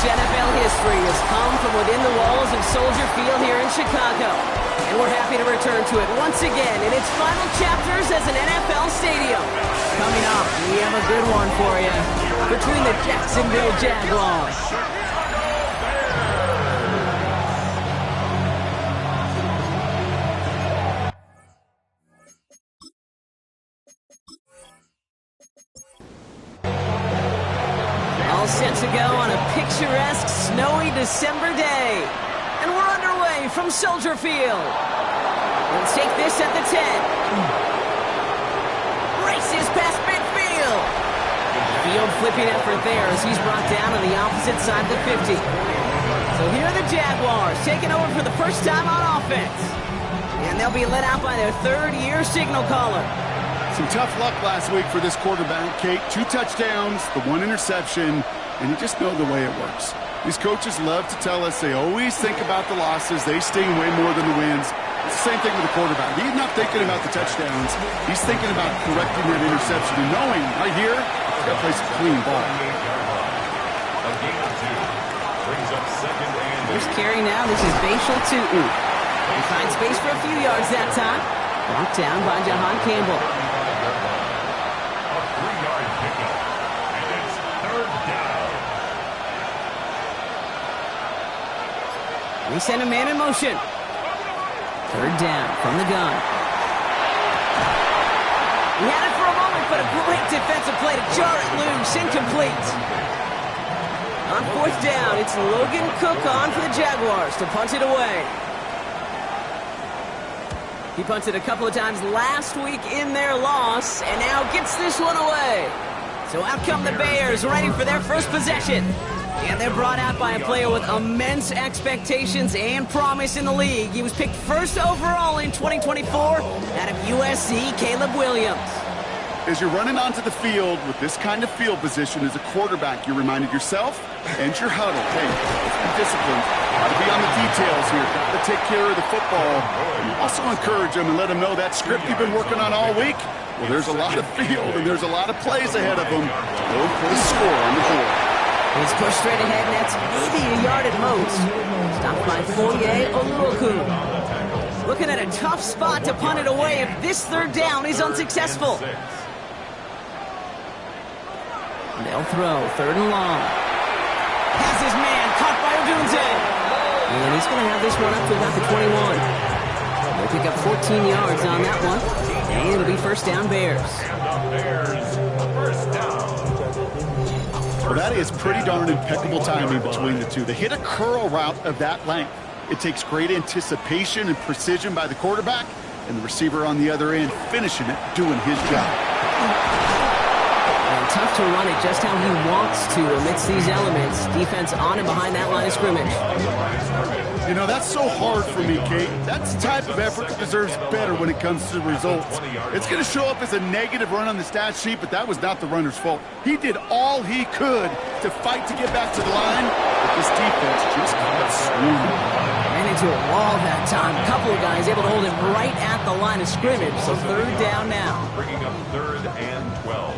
much NFL history has come from within the walls of Soldier Field here in Chicago. And we're happy to return to it once again in its final chapters as an NFL stadium. Coming up, we have a good one for you between the Jacksonville Jaguars. All set to go on a picturesque, snowy December day. And we're underway from Soldier Field. Let's take this at the 10. Races past midfield. Field flipping effort there as he's brought down on the opposite side of the 50. So here are the Jaguars taking over for the first time on offense. And they'll be led out by their third-year signal caller. Some tough luck last week for this quarterback, Kate. 2 touchdowns, the 1 interception, and you just know the way it works. These coaches love to tell us they always think about the losses. They sting way more than the wins. It's the same thing with the quarterback. He's not thinking about the touchdowns. He's thinking about correcting that interception and knowing right here, he's got to play some clean ball. First carry now. This is Bashal Tootin. He finds space for a few yards that time. Brought down by Jahan Campbell. We send a man in motion. Third down from the gun. He had it for a moment, but a great defensive play to jar it loose. Incomplete. On 4th down, it's Logan Cook on for the Jaguars to punt it away. He punted a couple of times last week in their loss, and now gets this one away. So out come the Bears, ready for their first possession. And they're brought out by a player with immense expectations and promise in the league. He was picked first overall in 2024 out of USC, Caleb Williams. As you're running onto the field with this kind of field position as a quarterback, you're reminded yourself and your huddle, hey, let's be disciplined. Got to be on the details here. Got to take care of the football. And also encourage them and let them know that script you've been working on all week, well, there's a lot of field and there's a lot of plays ahead of them. Go put a score on the board. He's pushed straight ahead, and that's maybe a yard at most. Stopped by Foye Oluoku. Looking at a tough spot to punt it away if this third down is unsuccessful. They'll throw, 3rd and long. Has his man, caught by Odunze. And he's going to have this one up to about the 21. They'll pick up 14 yards on that one. And it'll be first down Bears. Well, that is pretty darn impeccable timing between the two. They hit a curl route of that length. It takes great anticipation and precision by the quarterback, and the receiver on the other end finishing it, doing his job. And tough to run it just how he wants to amidst these elements. Defense on and behind that line of scrimmage. You know, that's so hard for me, Kate. That's the type of effort that deserves better when it comes to the results. It's going to show up as a negative run on the stat sheet, but that was not the runner's fault. He did all he could to fight to get back to the line, but this defense just kept swinging. Ran into a wall that time. A couple of guys able to hold him right at the line of scrimmage, so 3rd down now. Bringing up 3rd and 12.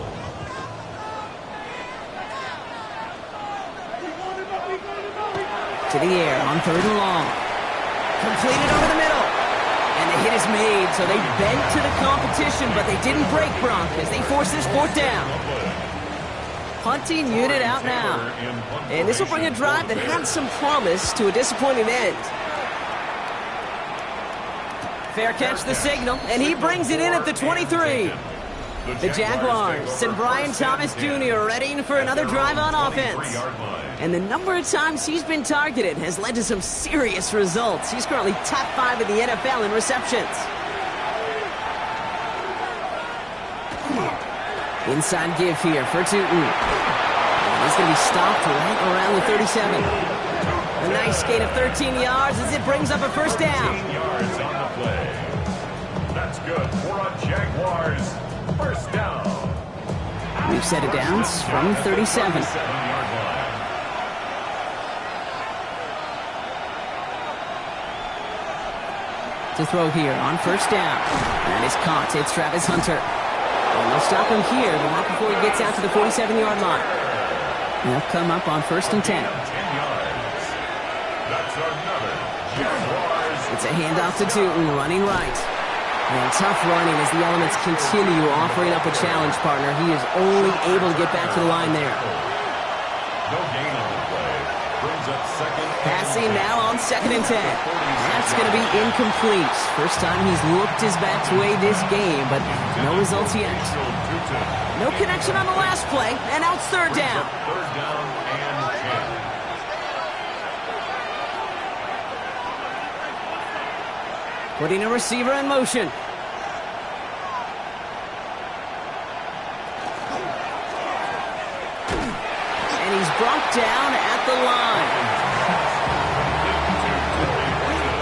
To the air on 3rd and long. Completed over the middle. And the hit is made, so they bent to the competition, but they didn't break Bronk as they force this 4th down. Punting unit out now. And this will bring a drive that had some promise to a disappointing end. Fair catch the signal, and he brings it in at the 23. The Jaguars send Brian Thomas Jr. ready for another drive on offense. And the number of times he's been targeted has led to some serious results. He's currently top 5 in the NFL in receptions. Inside give here for Tootin. He's going to be stopped right around the 37. A nice gain of 13 yards as it brings up a first down. 13 yards on the play. That's good for a Jaguars first down. We've set it down from 37. To throw here on first down. And it's caught. It's Travis Hunter. And they'll stop him here, but not before he gets out to the 47-yard line. They'll come up on 1st and 10. It's another Jaguars. It's a handoff to Tootin, running right. And tough running as the elements continue offering up a challenge, partner. He is only able to get back to the line there. No gain on the play. Brings up second. Passing now on 2nd and 10. That's going to be incomplete. First time he's looked his best way this game, but no results yet. No connection on the last play, and now it's 3rd down. 3rd down and 10. Putting a receiver in motion. And he's brought down at the line.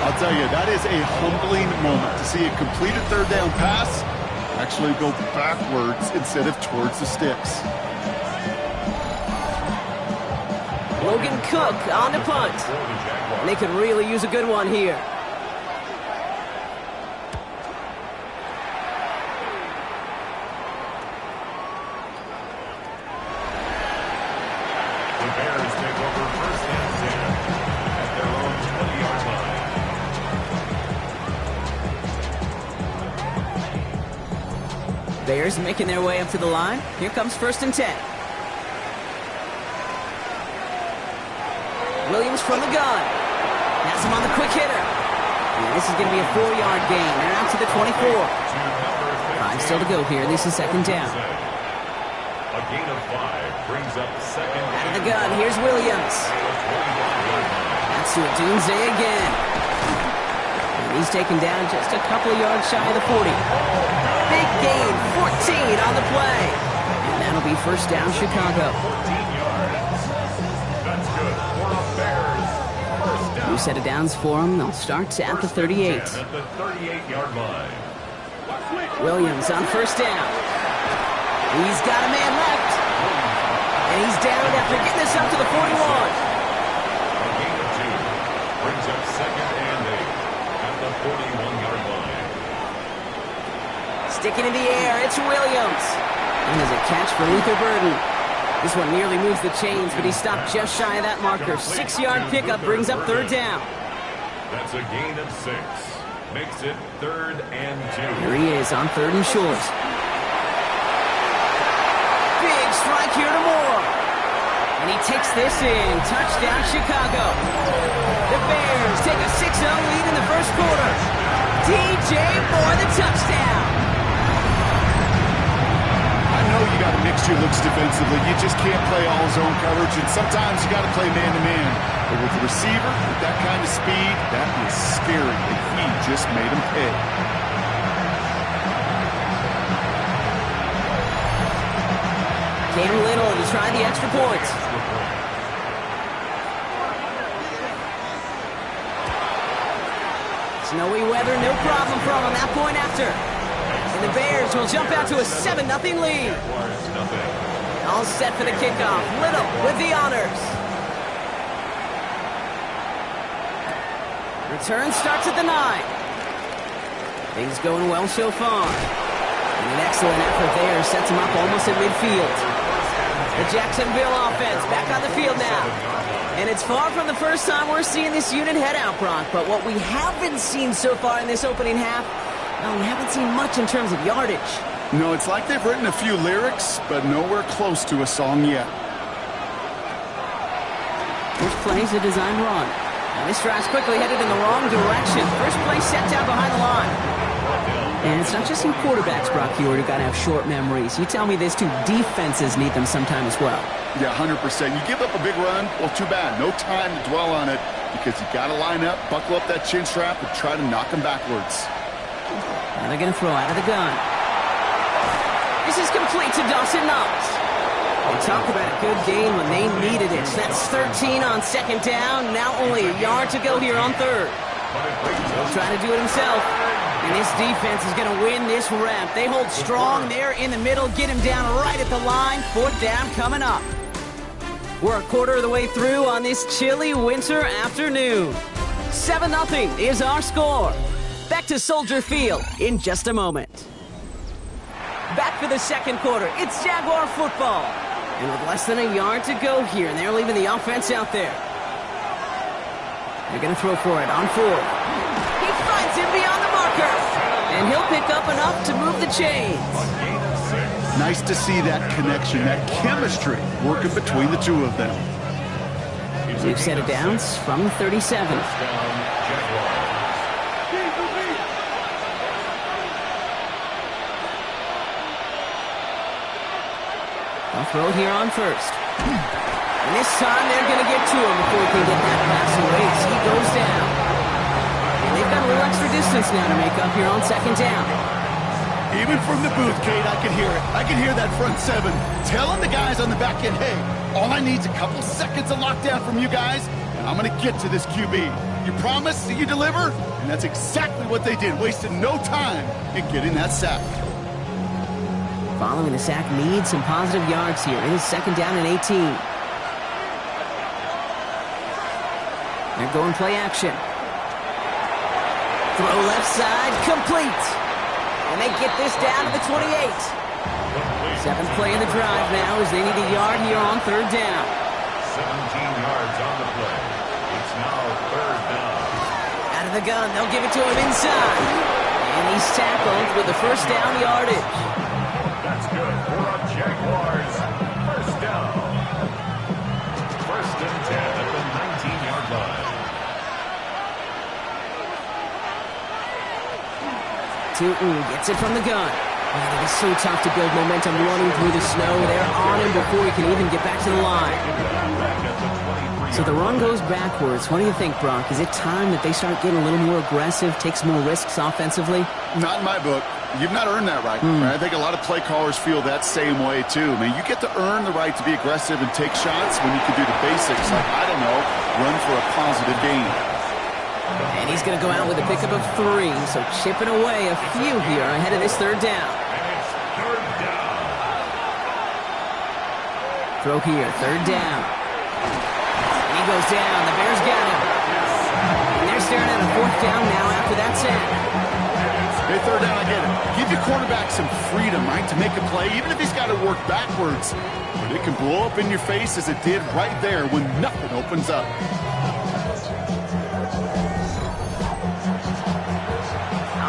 I'll tell you, that is a humbling moment to see a completed 3rd down pass actually go backwards instead of towards the sticks. Logan Cook on the punt. And they could really use a good one here. The Bears take over 1st and 10 at their own 20-yard line. Bears making their way up to the line. Here comes 1st and 10. Williams from the gun. Has him on the quick hitter. And this is going to be a 4-yard gain. They're out to the 24. 5 still to go here. This is 2nd down. A gain of 5 brings up 2nd. Out of the gun. Here's Williams. That's to Dunze again. And he's taken down just a couple of yards shy of the 40. Big gain. 14 on the play. And that'll be 1st down Chicago. 14 yards. That's good for the Bears. 1st down. New set of downs for them. They'll start at the 38. At the 38-yard line. Williams on 1st down. He's got a man left. And he's down after getting this up to the 41. A gain of 2 brings up 2nd and 8 at the 41-yard line. Sticking in the air, it's Williams. And there's a catch for Luther Burden. This one nearly moves the chains, but he stopped just shy of that marker. 6-yard pickup brings up 3rd down. That's a gain of 6. Makes it 3rd and 2. Here he is on 3rd and short. Big strike here to Moore. And he takes this in. Touchdown, Chicago. The Bears take a 6-0 lead in the 1st quarter. DJ Moore, the touchdown. I know you got to mix your looks defensively. You just can't play all zone coverage, and sometimes you got to play man-to-man. But with the receiver, with that kind of speed, that is scary, and he just made him pay. Cam Little to try the extra point. Snowy weather, no problem for him on that point after. And the Bears will jump out to a 7-0 lead. All set for the kickoff. Little with the honors. Return starts at the 9. Things going well so far. And an excellent effort there sets him up almost at midfield. The Jacksonville offense back on the field now. And it's far from the first time we're seeing this unit head out, Brock. But what we haven't seen so far in this opening half, well, we haven't seen much in terms of yardage. No, it's like they've written a few lyrics, but nowhere close to a song yet. First play's a design run. And this drive's quickly headed in the wrong direction. First play set down behind the line. And it's not just some quarterbacks, Brock Hewitt, who got to have short memories. You tell me this too, defenses need them sometime as well. Yeah, 100%. You give up a big run, well, too bad. No time to dwell on it because you got to line up, buckle up that chin strap, and try to knock them backwards. Now they're going to throw out of the gun. This is complete to Dawson Knox. They talk about a good game when they needed it. That's 13 on 2nd down. Now only a yard to go here on 3rd. He'll try to do it himself. And this defense is going to win this rep. They hold strong there in the middle, get him down right at the line. 4th down coming up. We're a quarter of the way through on this chilly winter afternoon. 7-0 is our score. Back to Soldier Field in just a moment. Back for the 2nd quarter. It's Jaguar football. And with less than a yard to go here, and they're leaving the offense out there. They're going to throw for it on 4. He finds him beyond the marker. And he'll pick up enough to move the chains. Nice to see that connection, that chemistry working between the two of them. We've set it down from 37. They'll throw it here on 1st. And this time they're going to get to him before he can get that pass away as he goes down. And they've got a little extra distance now to make up here on 2nd down. Even from the booth, Kate, I can hear it. I can hear that front 7 telling the guys on the back end, hey, all I need is a couple seconds of lockdown from you guys, and I'm going to get to this QB. You promise that you deliver? And that's exactly what they did, wasted no time in getting that sack. Following the sack needs some positive yards here. It is 2nd down and 18. They're going play action. Throw left side, complete. And they get this down to the 28. 7th play in the drive now as they need a yard here on 3rd down. 17 yards on the play. It's now 3rd down. Out of the gun, they'll give it to him inside. And he's tackled with the 1st down yardage. That's good for a Jaguars 1st down. 1st and 10 at the 19-yard line. Tootin gets it from the gun. Man, it is so tough to build momentum running through the snow. They're on him before he can even get back to the line. So the run goes backwards. What do you think, Brock? Is it time that they start getting a little more aggressive, take some more risks offensively? Not in my book. You've not earned that right. I think a lot of play callers feel that same way, too. I mean, you get to earn the right to be aggressive and take shots when you can do the basics, like, I don't know, run for a positive gain. And he's going to go out with a pickup of 3, so chipping away a few here ahead of this 3rd down. Throw here, 3rd down. And he goes down. The Bears got him. And they're staring at a 4th down now after that sack. Hey, 3rd down, I get it. Give your quarterback some freedom, right, to make a play, even if he's got to work backwards. But it can blow up in your face as it did right there when nothing opens up.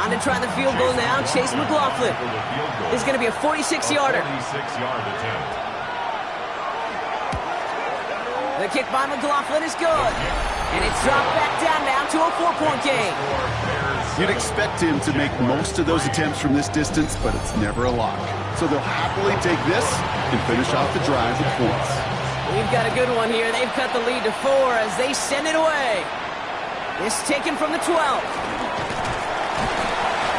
On to try the field goal now, Chase McLaughlin. This is going to be a 46-yarder. 46-yard attempt. The kick by McLaughlin is good. And it's dropped back down now to a 4-point game. You'd expect him to make most of those attempts from this distance, but it's never a lock. So they'll happily take this and finish off the drive with points. We've got a good one here. They've cut the lead to 4 as they send it away. This taken from the 12.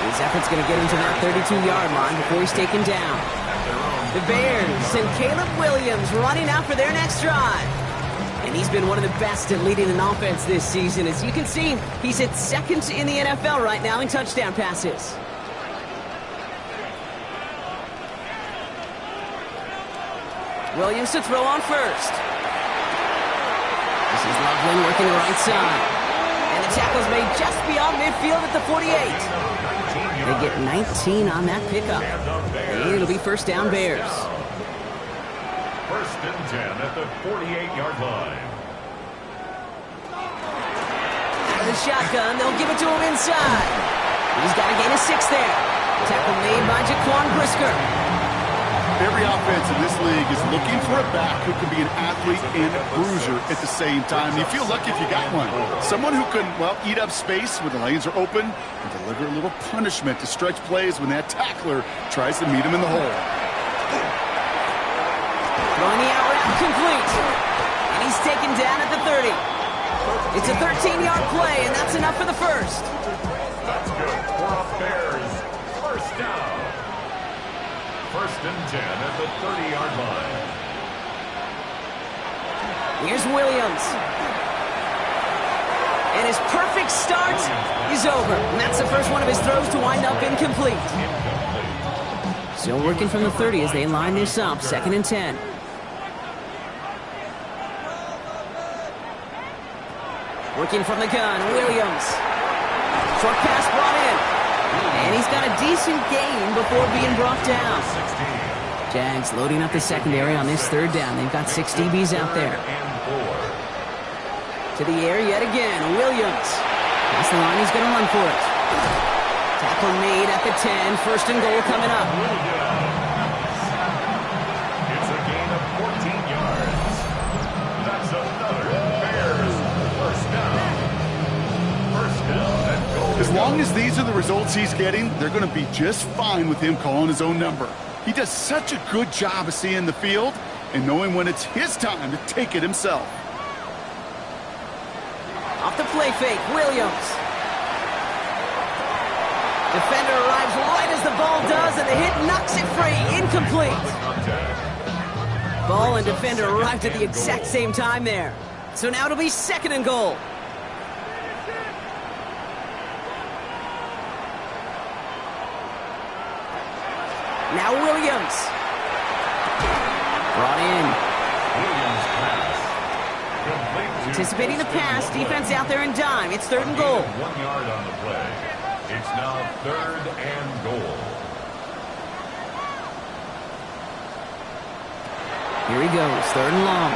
His effort's going to get him to that 32-yard line before he's taken down. The Bears and Caleb Williams running out for their next drive. And he's been one of the best at leading an offense this season. As you can see, he's at 2nd in the NFL right now in touchdown passes. Williams to throw on 1st. This is Loveland working the right side. And the tackle's made just beyond midfield at the 48. They get 19 on that pickup. And it'll be 1st down Bears. 1st and 10 at the 48-yard line. Out of the shotgun, they'll give it to him inside. He's got to gain a 6 there. Tackle made by Jaquan Brisker. Every offense in this league is looking for a back who can be an athlete and a bruiser at the same time. You feel lucky if you got one. Someone who can, well, eat up space when the lanes are open and deliver a little punishment to stretch plays when that tackler tries to meet him in the hole. Throwing the out route complete. And he's taken down at the 30. It's a 13-yard play, and that's enough for the 1st. That's good for a Bears 1st down. 1st and 10 at the 30-yard line. Here's Williams. And his perfect start is over. And that's the first one of his throws to wind up incomplete. Still working from the 30 as they line this up. 2nd and 10. Working from the gun, Williams. Short pass brought in. And he's got a decent gain before being brought down. Jags loading up the secondary on this 3rd down. They've got 6 DBs out there. To the air yet again. Williams. Past the line, he's going to run for it. Tackle made at the 10. First and goal coming up. It's a gain of 14 yards. That's another Bears first down. First down and goal. As long as these are the results he's getting, they're going to be just fine with him calling his own number. He does such a good job of seeing the field and knowing when it's his time to take it himself. Off the play fake, Williams. Defender arrives right as the ball does, and the hit knocks it free. Incomplete. Ball and defender arrived at the exact same time there. So now it'll be second and goal. Now Williams. Brought in. Williams pass. Complete to Anticipating the pass, defense out there in dime. It's third and goal. 1 yard on the play. It's now third and goal. Here he goes, third and long.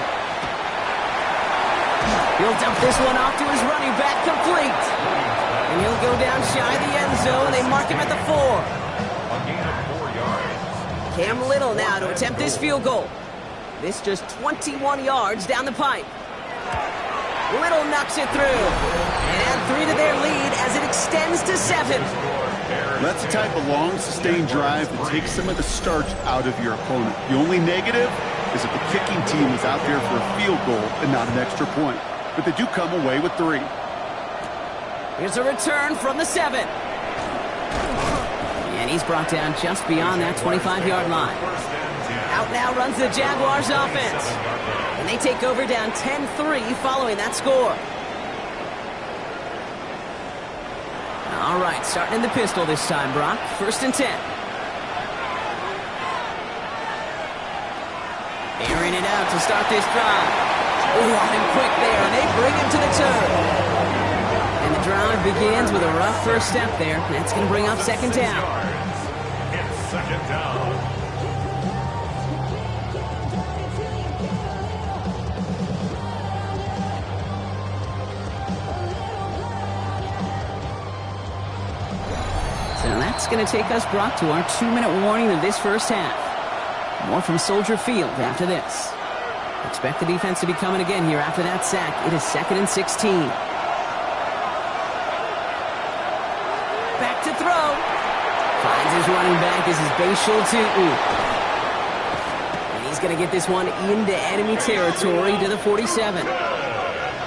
He'll dump this one off to his running back, complete. And he'll go down shy of the end zone. They mark him at the 4. A gain of 4 yards. Cam Little now to attempt this field goal. This just 21 yards down the pipe. Little knocks it through. And add 3 to their lead as it extends to 7. That's the type of long, sustained drive that takes some of the starch out of your opponent. The only negative is if the kicking team is out there for a field goal and not an extra point. But they do come away with 3. Here's a return from the 7. And he's brought down just beyond that 25-yard line. Out now runs the Jaguars offense. And they take over down 10-3 following that score. All right, starting in the pistol this time, Brock. First and 10. Airing it out to start this drive. Oh, and quick there, and they bring him to the turf. And the drive begins with a rough first step there. That's going to bring up second down. It's second down. So that's going to take us, Brock, to our 2-minute warning of this first half. More from Soldier Field after this. Expect the defense to be coming again here after that sack. It is second and 16. Back to throw. Finds his running back. This is Bashal Tutu. And he's going to get this one into enemy territory to the 47.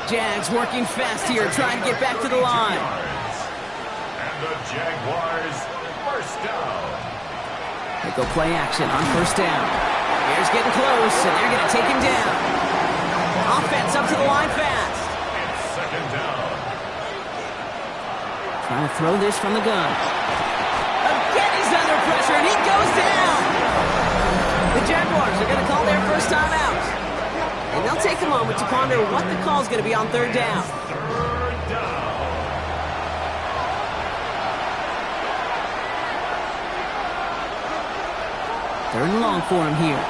Jags working fast here, trying to get back to the line. And the Jaguars first down. They go play action on first down. Bears getting close, and they're going to take him down. Offense up to the line fast. It's second down. Trying to throw this from the gun. Again, he's under pressure, and he goes down. The Jaguars are going to call their first time out. And they'll take a moment to ponder what the call is going to be on third down. Third down. Third and long for him here.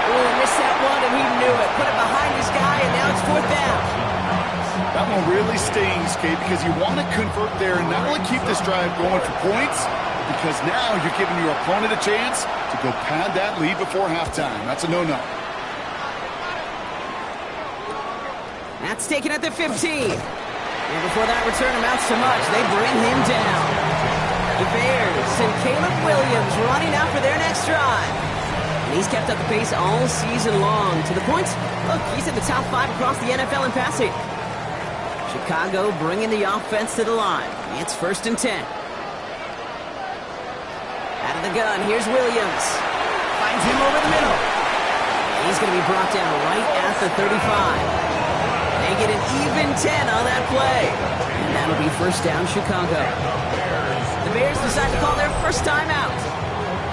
Oh, missed that one, and he knew it. Put it behind his guy, and now it's fourth down. That one really stings, Kate, because you want to convert there and not only keep this drive going for points, because now you're giving your opponent a chance to go pad that lead before halftime. That's a no-no. That's taken at the 15. And before that return amounts to much, they bring him down. The Bears and Caleb Williams running out for their next drive. And he's kept up the pace all season long. To the point, look, he's in the top 5 across the NFL in passing. Chicago bringing the offense to the line. It's first and 10. Out of the gun, here's Williams. Finds him over the middle. He's going to be brought down right at the 35. They get an even 10 on that play. And that'll be first down, Chicago. The Bears decide to call their first time out.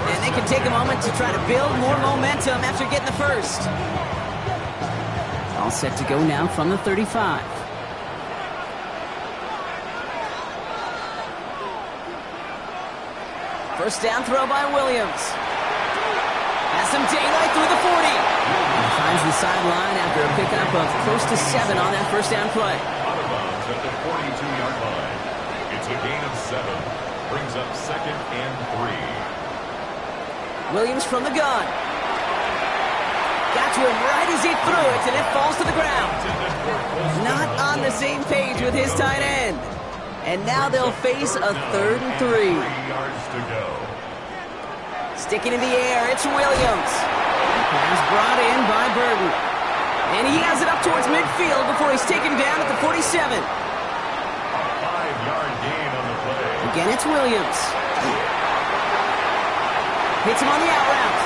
And they can take a moment to try to build more momentum after getting the first. All set to go now from the 35. First down throw by Williams. Has some daylight through the 40. And Finds the sideline after a pickup of close to 7 on that first down play. Out of bounds at the 42-yard line. It's a gain of 7. Brings up 2nd and 3. Williams from the gun. Got to him right as he threw it, and it falls to the ground. Not on the same page with his tight end. And now they'll face a 3rd and 3. 3 yards to go. Sticking in the air, it's Williams. Pass brought in by Burton. And he has it up towards midfield before he's taken down at the 47. A 5-yard gain on the play. Again, it's Williams. Hits him on the out route.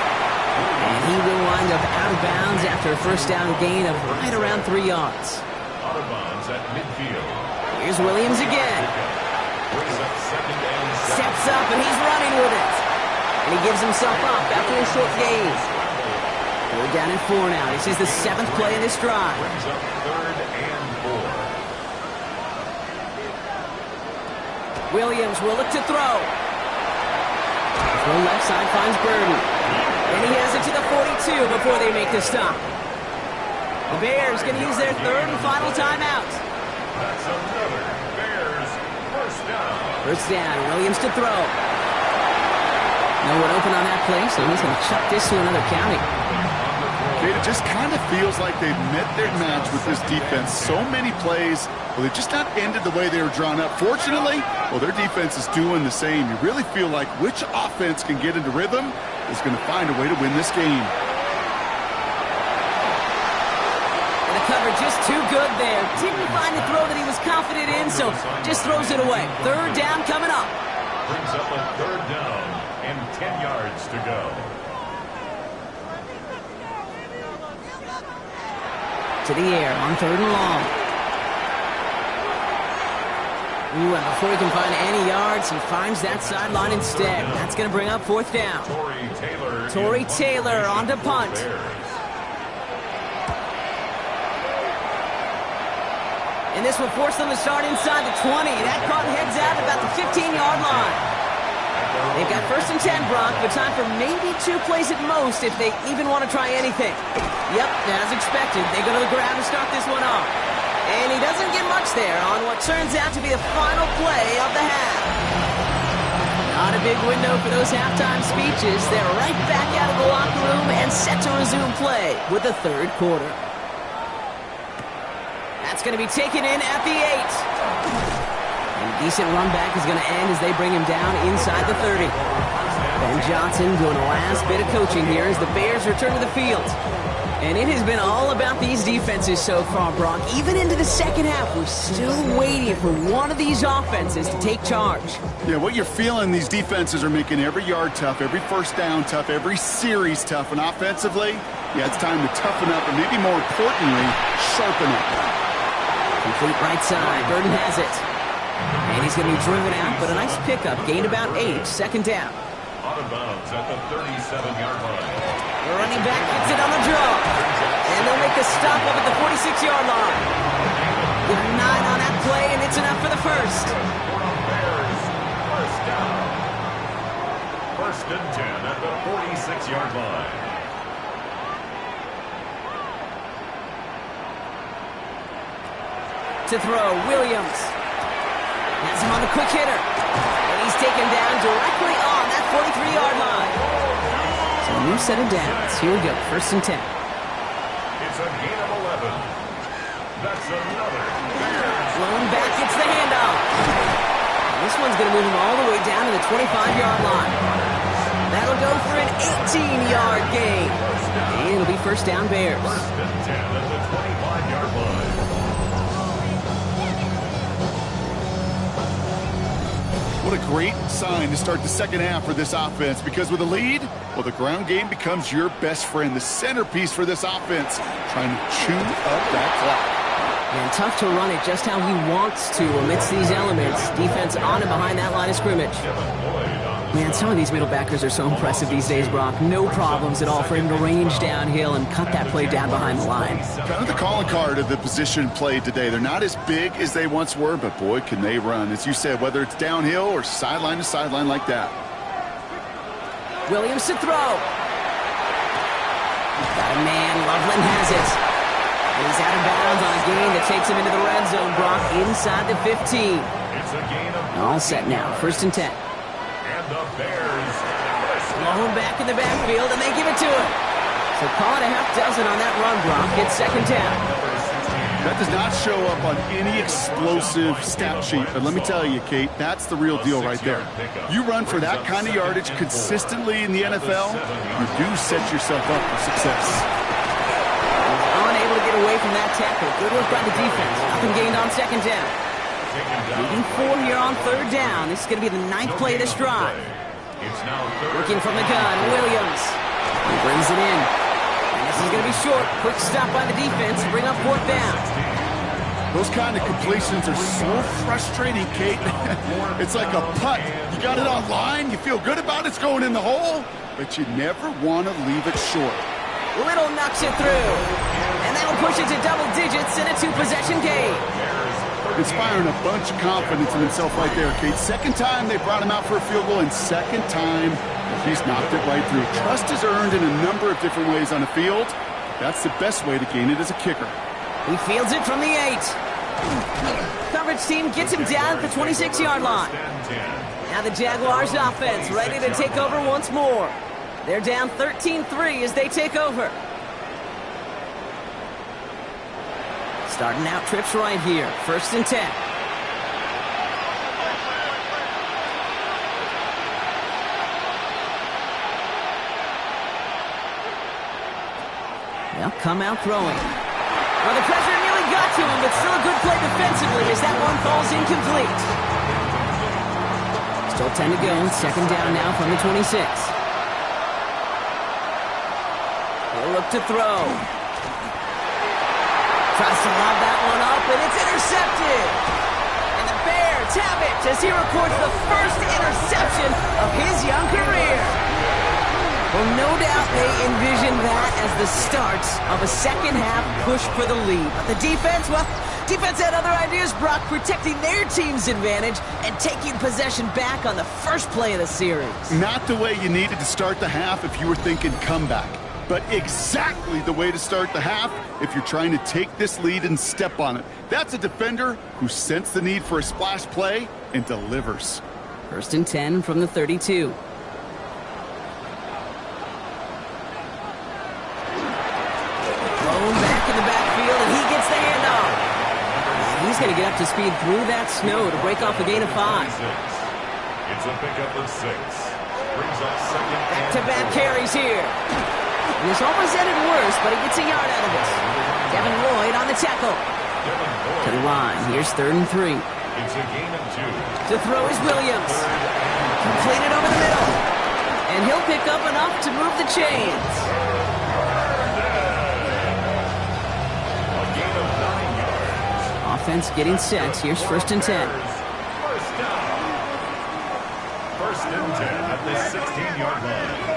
And he will wind up out of bounds after a first down gain of right around 3 yards. Out of bounds at midfield. Here's Williams again. Brings up 2nd and 7. Steps up and he's running with it. And he gives himself up after a short gain. We're down in 4 now. This is the 7th play in this drive. Brings up 3rd and 4. Williams will look to throw. Throw left side finds Burton. And he has it to the 42 before they make the stop. The Bears going to use their 3rd and final timeout. That's another Bears first down. First down, Williams to throw. No one open on that play, so he's going to chuck this to another county. It just kind of feels like they've met their match with this defense. So many plays, well, they've just not ended the way they were drawn up. Fortunately, well, their defense is doing the same. You really feel like which offense can get into rhythm is going to find a way to win this game. And the cover just too good there. Didn't find the throw that he was confident in, so just throws it away. 3rd down coming up. Brings up a 3rd down and 10 yards to go. To the air on 3rd and long. Ooh, and before he can find any yards, he finds that sideline instead. That's going to bring up 4th down. Torrey Taylor on to punt. And this will force them to start inside the 20. That punt heads out about the 15-yard line. They've got 1st and 10, Brock, but time for maybe 2 plays at most if they even want to try anything. Yep, as expected, they go to the ground to start this one off. And he doesn't get much there on what turns out to be the final play of the half. Not a big window for those halftime speeches. They're right back out of the locker room and set to resume play with the 3rd quarter. That's going to be taken in at the 8. And a decent run back is going to end as they bring him down inside the 30. Ben Johnson doing a last bit of coaching here as the Bears return to the field. And it has been all about these defenses so far, Brock. Even into the second half, we're still waiting for one of these offenses to take charge. Yeah, what you're feeling, these defenses are making every yard tough, every first down tough, every series tough. And offensively, yeah, it's time to toughen up and maybe more importantly, sharpen up. Complete right side. Burton has it. And he's going to be driven out, but a nice pickup. Gained about 8. 2nd down. Out of bounds at the 37-yard line. The running back gets it on the draw. And they'll make the stop up at the 46-yard line. Give him 9 on that play, and it's enough for the first. Bears first down. 1st and 10 at the 46-yard line. To throw, Williams. Has him on the quick hitter. And he's taken down directly on that 43-yard line. So a new set of downs. Here we go, 1st and 10. It's a gain of 11. That's another Bears. Lone back gets the handoff. And this one's going to move him all the way down to the 25-yard line. That'll go for an 18-yard gain. And it'll be 1st down Bears. 1st and 10 at the 25-yard line. What a great sign to start the second half for this offense, because with a lead, well, the ground game becomes your best friend, the centerpiece for this offense, trying to chew up that clock. And tough to run it just how he wants to amidst these elements. Defense on and behind that line of scrimmage. Man, some of these middle backers are so impressive these days, Brock. No problems at all for him to range downhill and cut that play down behind the line. Kind of the calling card of the position played today. They're not as big as they once were, but boy, can they run. As you said, whether it's downhill or sideline to sideline like that. Williams to throw. Got a man. Loveland has it. He's out of bounds on a gain that takes him into the red zone. Brock inside the 15. It's a gain of All set now. 1st and 10. and the Bears. Blown back in the backfield, and they give it to him. So call it a half dozen on that run, Brock. It's 2nd down. That does not show up on any explosive stat sheet, but let me tell you, Kate, that's the real deal right there. You run for that kind of yardage consistently in the NFL, you do set yourself up for success. Unable to get away from that tackle. Good work by the defense. Nothing gained on 2nd down. Leading 4 here on 3rd down. This is going to be the 9th play of this drive. It's now third. Working from the gun, Williams. He brings it in. And this is going to be short. Quick stop by the defense to bring up 4th down. Those kind of completions are so frustrating, Kate. It's like a putt. You got it on line, you feel good about it's going in the hole, but you never want to leave it short. Little knocks it through. And that'll push it to double digits in a 2-possession game. Inspiring a bunch of confidence in himself right there, Kate. 2nd time they brought him out for a field goal, and 2nd time he's knocked it right through. Trust is earned in a number of different ways on the field. That's the best way to gain it as a kicker. He fields it from the 8. Coverage team gets him down at the 26-yard line. Now the Jaguars offense ready to take over once more. They're down 13-3 as they take over. Starting out trips right here. 1st and 10. They'll come out throwing. Well, the pressure nearly got to him, but still a good play defensively as that one falls incomplete. Still 10 to go. 2nd down now from the 26. He'll look to throw. Tries to lob that one up, and it's intercepted. And the Bears have it as he records the first interception of his young career. Well, no doubt they envisioned that as the start of a second-half push for the lead. But the defense, well, defense had other ideas, Brock, protecting their team's advantage and taking possession back on the first play of the series. Not the way you needed to start the half if you were thinking comeback, but exactly the way to start the half if you're trying to take this lead and step on it. That's a defender who sensed the need for a splash play and delivers. 1st and 10 from the 32. Thrown back in the backfield, and he gets the handoff. And he's going to get up to speed through that snow to break off a gain of 5. It's a pickup of 6. Brings up 2nd. Back-to-back carries here. And this almost ended worse, but he gets a yard out of this. Devin Lloyd on the tackle. To the line. Here's 3rd and 3. It's a gain of 2. To throw is Williams. Completed over the middle. And he'll pick up enough to move the chains. A gain of 9 yards. Offense getting set. Here's 1st and 10. First down. 1st and 10 at the 16-yard line.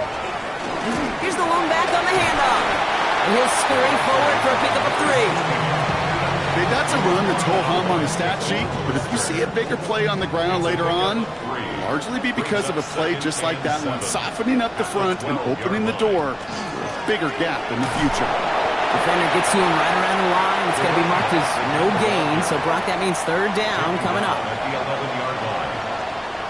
Here's the lone back on the handoff. And he'll scurry forward for a pickup of 3. Okay, that's a run that's ho-hum on the stat sheet, but if you see a bigger play on the ground later on, largely be because of a play just like that one, softening up the front and opening the door for a bigger gap in the future. Defender gets to him right around the line. It's going to be marked as no gain, so Brock, that means 3rd down coming up. At the 11-yard line.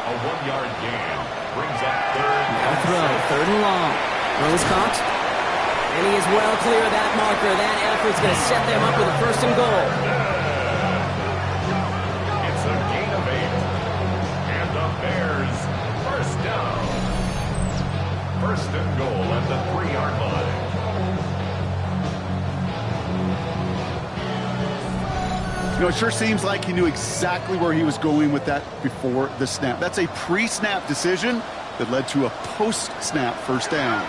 A 1-yard gain brings up 3rd. Now throw, 3rd and long. Throw is caught. And he is well clear of that marker. That effort's going to set them up with a 1st and goal. It's a gain of 8. And the Bears, 1st down. 1st and goal at the 3-yard line. You know, it sure seems like he knew exactly where he was going with that before the snap. That's a pre-snap decision that led to a post-snap 1st down.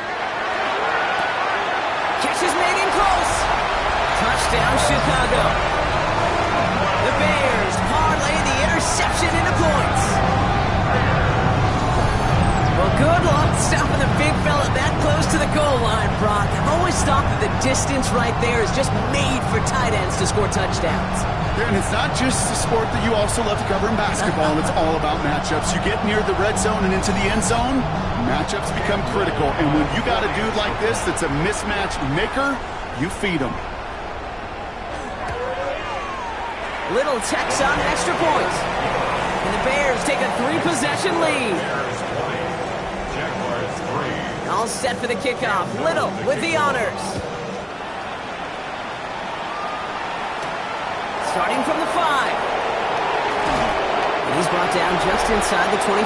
Catch is made in close. Touchdown, Chicago. The Bears parlay the interception into points. Well, good luck stopping the big fella that close to the goal line, Brock. I've always stop that the distance right there is just made for tight ends to score touchdowns. Yeah, and it's not just a sport that you also love to cover in basketball. It's all about matchups. You get near the red zone and into the end zone, matchups become critical. And when you got a dude like this that's a mismatch maker, you feed him. Little tacks on an extra point. And the Bears take a 3-possession lead. All set for the kickoff. Little with the honors. Starting from the 5. And he's brought down just inside the 25.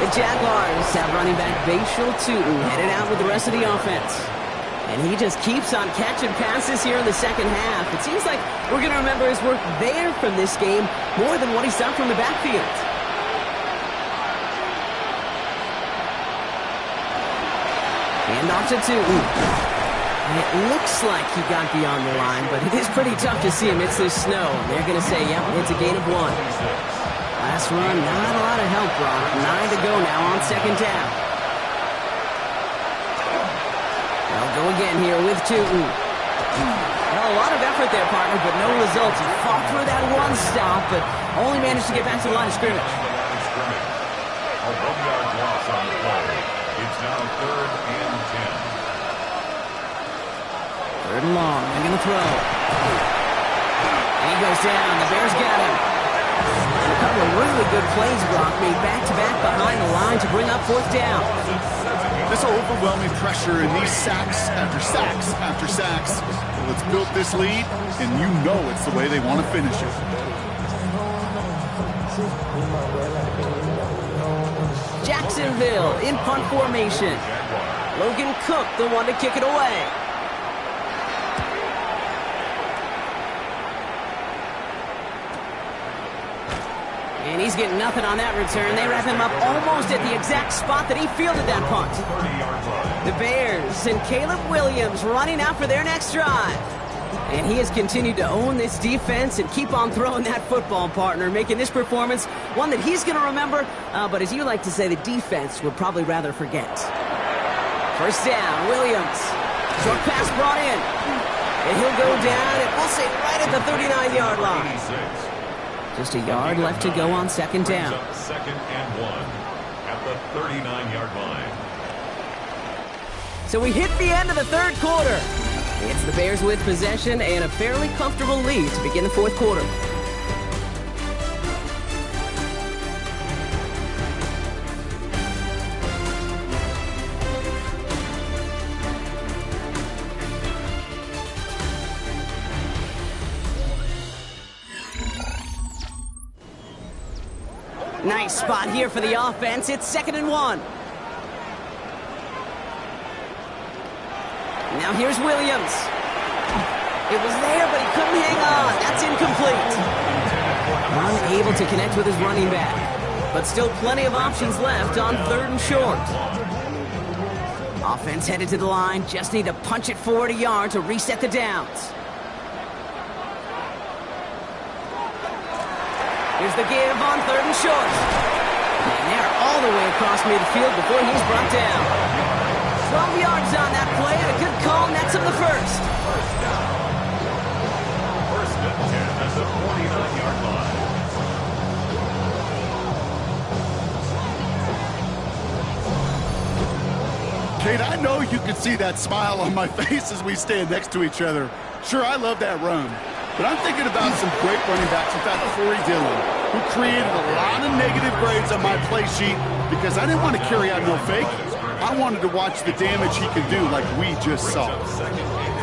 The Jaguars have running back Bashal Tootin headed out with the rest of the offense. And he just keeps on catching passes here in the second half. It seems like we're going to remember his work there from this game more than what he's done from the backfield. Hand off to Tootin. And it looks like he got beyond the line, but it is pretty tough to see amidst this snow. They're going to say, yep, it's a gain of 1. Last run, not a lot of help, Ron. 9 to go now on second down. They'll go again here with Tootin. Well, a lot of effort there, partner, but no results. He fought through that one stop, but only managed to get back to the line of scrimmage. A 1-yard loss on the play. It's now 3rd and 10. 3rd and long. They're going to throw. And he goes down. The Bears got him. A couple of really good plays, Brock, made back-to-back behind the line to bring up 4th down. This overwhelming pressure and these sacks after sacks after sacks. Well, it's built this lead, and you know it's the way they want to finish it. Jacksonville in punt formation. Logan Cook, the one to kick it away. And he's getting nothing on that return. They wrap him up almost at the exact spot that he fielded that punt. The Bears and Caleb Williams running out for their next drive. And he has continued to own this defense and keep on throwing that football, partner, making this performance one that he's going to remember, but as you like to say, the defense would probably rather forget. First down, Williams. Short pass brought in. And he'll go down, and we'll say right at the 39-yard line. Just a yard left to go on second down. 2nd and 1 at the 39-yard line. So we hit the end of the 3rd quarter. It's the Bears with possession and a fairly comfortable lead to begin the 4th quarter. Nice spot here for the offense. It's 2nd and 1. Now here's Williams. It was there, but he couldn't hang on. That's incomplete. Unable to connect with his running back. But still plenty of options left on 3rd and short. Offense headed to the line. Just need to punch it forward a yard to reset the downs. Here's the give on 3rd and short. And they're all the way across midfield before he's brought down. 12 yards on that play, and a good call nets him the first. First down. 1st and 10 at the 49-yard line. Kate, I know you can see that smile on my face as we stand next to each other. Sure, I love that run. But I'm thinking about some great running backs. In fact, Corey Dillon, who created a lot of negative grades on my play sheet because I didn't want to carry out no fake. I wanted to watch the damage he could do like we just saw.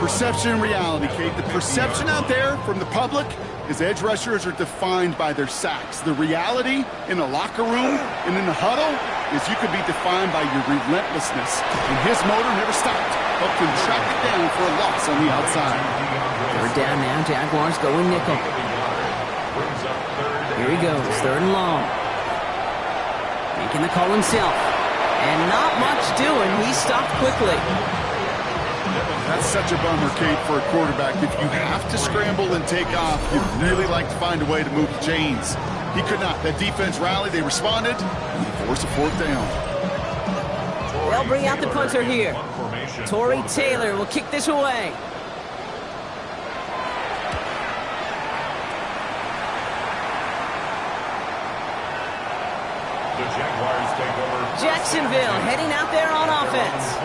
Perception and reality, Kate. The perception out there from the public is edge rushers are defined by their sacks. The reality in the locker room and in the huddle is you could be defined by your relentlessness. And his motor never stopped. Helped him track it down for a loss on the outside. 3rd down now. Jaguars going nickel. Here he goes. 3rd and long. Making the call himself. And not much doing. He stopped quickly. That's such a bummer, Kate, for a quarterback. If you have to scramble and take off, you'd really like to find a way to move the chains. He could not. That defense rallied. They responded. And they forced a 4th down. They'll bring out the punter here. Torrey Taylor will kick this away. Jacksonville heading out there on offense.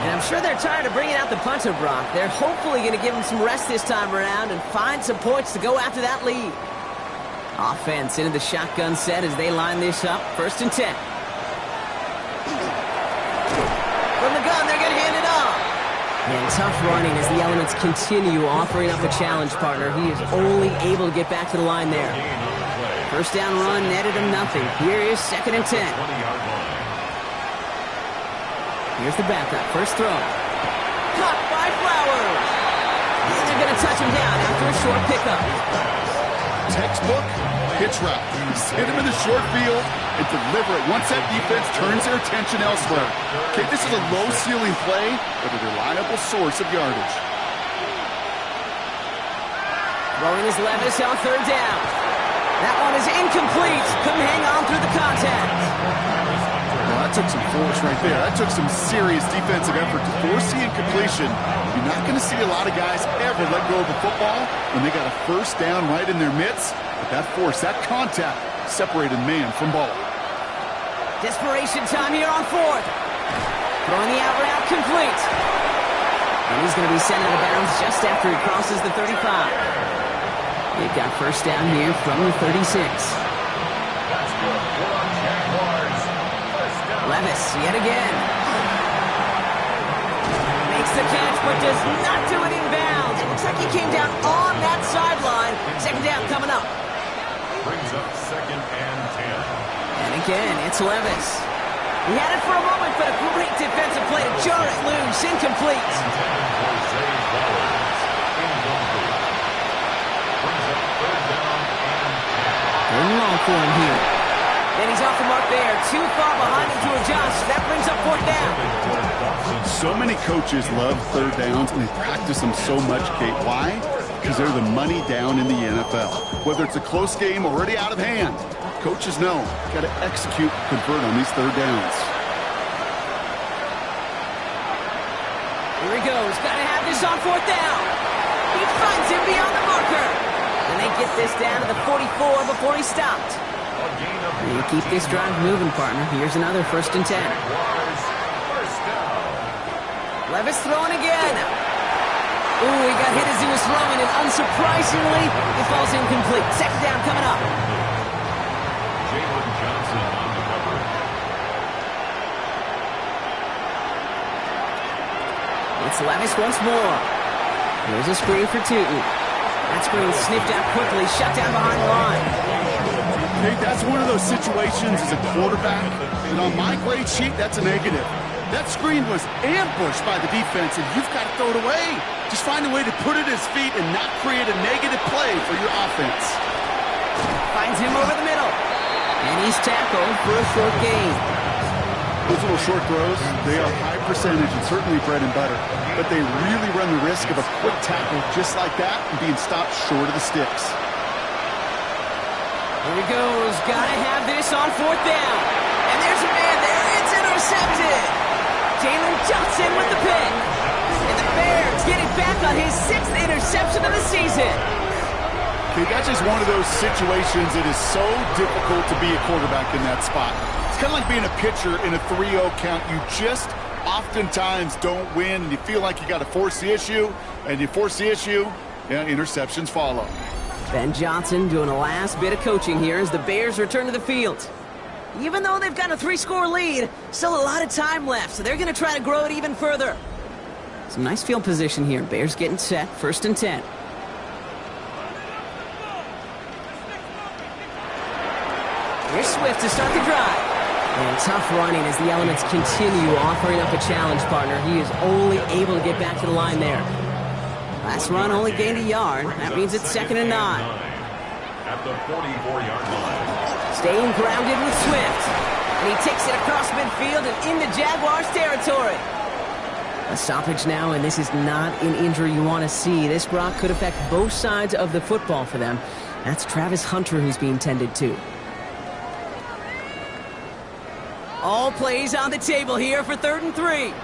And I'm sure they're tired of bringing out the punter, Brock. They're hopefully going to give him some rest this time around and find some points to go after that lead. Offense into the shotgun set as they line this up. 1st and 10. From the gun, they're going to hand it off. And tough running as the elements continue offering up a challenge partner. He is only able to get back to the line there. 1st down run netted him nothing. Here is 2nd and 10. Here's the backup. 1st throw. Caught by Flowers. And they're going to touch him down after a short pickup. Textbook pitch route. Hit him in the short field and deliver it once that defense turns their attention elsewhere. Okay, this is a low-ceiling play, but a reliable source of yardage. Throwing is Levis on 3rd down. That one is incomplete. Couldn't hang on through the contact. Well, that took some force right there. That took some serious defensive effort to force the incompletion. You're not going to see a lot of guys ever let go of the football when they got a 1st down right in their midst. But that force, that contact, separated man from ball. Desperation time here on 4th. Throwing the out route complete. And he's going to be sent out of bounds just after he crosses the 35. They've got 1st down here from the 36. Levis, yet again. Makes the catch, but does not do it in bounds. It looks like he came down on that sideline. 2nd down coming up. Brings up 2nd and 10. And again, it's Levis. He had it for a moment, but a great defensive play to jar it loose. Incomplete. Third and long for him here. And he's off the mark there. Too far behind him to adjust. That brings up 4th down. So many coaches love 3rd downs, and they practice them so much, Kate. Why? Because they're the money down in the NFL. Whether it's a close game already out of hand, coaches know got to execute, convert on these 3rd downs. Here he goes. Got to have this on 4th down. He finds him beyond the marker. And they get this down to the 44 before he stopped. You keep this drive moving, partner. Here's another 1st and 10. Levis throwing again. Ooh, he got hit as he was throwing, and unsurprisingly, it falls incomplete. 2nd down coming up. Jalen Johnson on the cover. It's Levis once more. Here's a screen for Tootin. That screen sniffed out quickly, shut down behind the line. Hey, that's one of those situations as a quarterback, and on my grade sheet, that's a negative. That screen was ambushed by the defense, and you've got to throw it away. Just find a way to put it at his feet and not create a negative play for your offense. Finds him over the middle. And he's tackled for a short gain. Those little short throws, they are high percentage and certainly bread and butter, but they really run the risk of a quick tackle just like that and being stopped short of the sticks. Here he goes. Gotta have this on 4th down. And there's a man there. It's intercepted. Jalen Johnson with the pick. And the Bears get it back on his 6th interception of the season. Okay, that's just one of those situations that is so difficult to be a quarterback in that spot. It's kind of like being a pitcher in a 3-0 count. You just oftentimes don't win, and you feel like you got to force the issue, and you force the issue, yeah, interceptions follow. Ben Johnson doing a last bit of coaching here as the Bears return to the field. Even though they've got a 3-score lead, still a lot of time left, so they're going to try to grow it even further. Some nice field position here. Bears getting set. 1st and 10. Here's Swift to start the drive. And tough running as the elements continue offering up a challenge partner. He is only able to get back to the line there. Last run only gained a yard. That means it's 2nd and 9. At the 44-yard line. Staying grounded with Swift. And he takes it across midfield and into Jaguars territory. A stoppage now, and this is not an injury you want to see. This, Brock, could affect both sides of the football for them. That's Travis Hunter who's being tended to. All plays on the table here for 3rd and 3.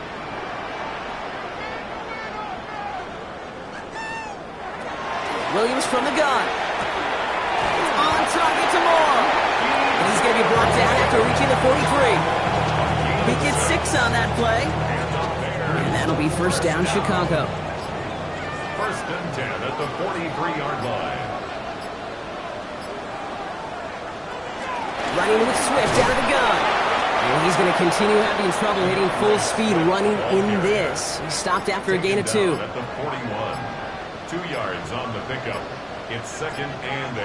Williams from the gun. It's on target to Moore. And he's going to be brought down after reaching the 43. He gets 6 on that play. And that'll be first down, Chicago. First and 10 at the 43-yard line. Running with Swift out of the gun. And he's going to continue having trouble hitting full speed running in this. He stopped after a gain of 2. At the 41. 2 yards on the pickup. It's 2nd and 8.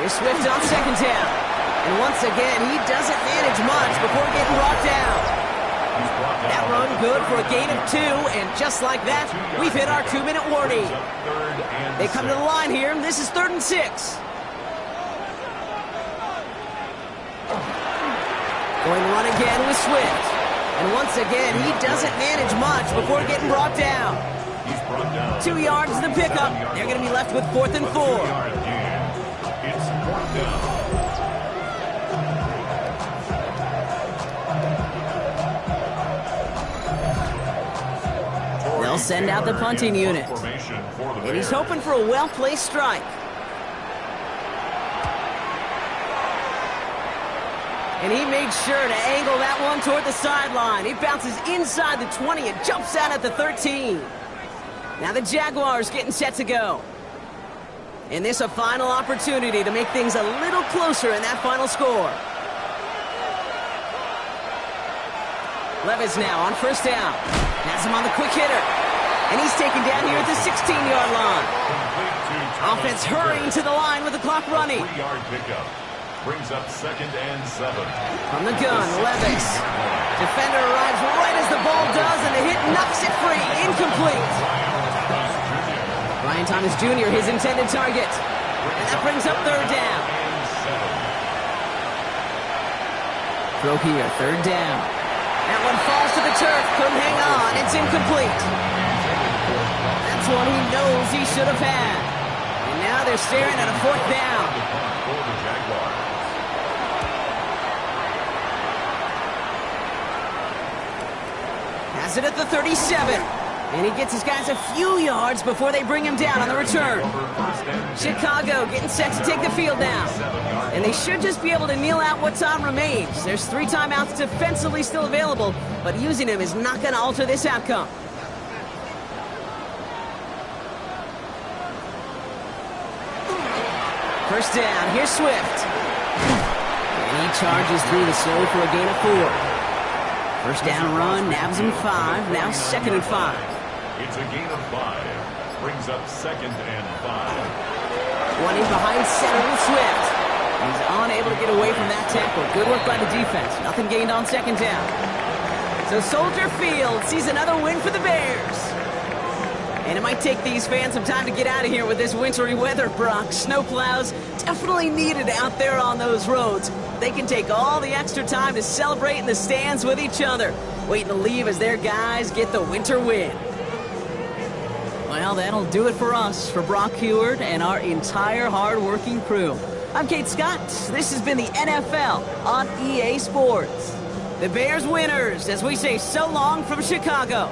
Here's Swift on 2nd down. And once again, he doesn't manage much before getting brought down. That run good for a gain of 2, and just like that, we've hit our 2-minute warning. They come to the line here, and this is 3rd and 6. Going to run again with Swift. And once again, he doesn't manage much before getting brought down. 2 yards to the pickup. They're going to be left with 4th and 4. It's 4th down. They'll send out the punting unit. And he's hoping for a well-placed strike. And he made sure to angle that one toward the sideline. He bounces inside the 20 and jumps out at the 13. Now the Jaguars getting set to go. And this a final opportunity to make things a little closer in that final score. Levis now on first down. Has him on the quick hitter. And he's taken down here at the 16-yard line. Offense hurrying to the line with the clock running. 3-yard pickup. Brings up 2nd and 7. From the gun, Levis. Defender arrives right as the ball does, and the hit knocks it free. Incomplete. Ryan Thomas Jr., his intended target. And that brings up 3rd down. Throw here, 3rd down. That one falls to the turf. Couldn't hang on. It's incomplete. That's one he knows he should have had. And now they're staring at a 4th down. Has it at the 37. And he gets his guys a few yards before they bring him down on the return. Chicago getting set to take the field now. And they should just be able to kneel out what time remains. There's 3 timeouts defensively still available, but using them is not going to alter this outcome. First down, here's Swift. And he charges through the slow for a gain of 4. First down run, nabs him 5, now 2nd and 5. It's a gain of 5. Brings up 2nd and 5. One in behind center with Swift. He's unable to get away from that tackle. Good work by the defense. Nothing gained on 2nd down. So Soldier Field sees another win for the Bears. And it might take these fans some time to get out of here with this wintry weather, Brock. Snowplows definitely needed out there on those roads. They can take all the extra time to celebrate in the stands with each other, waiting to leave as their guys get the winter win. Well, that'll do it for us, for Brock Heward and our entire hard-working crew. I'm Kate Scott. This has been the NFL on EA Sports. The Bears winners, as we say so long from Chicago.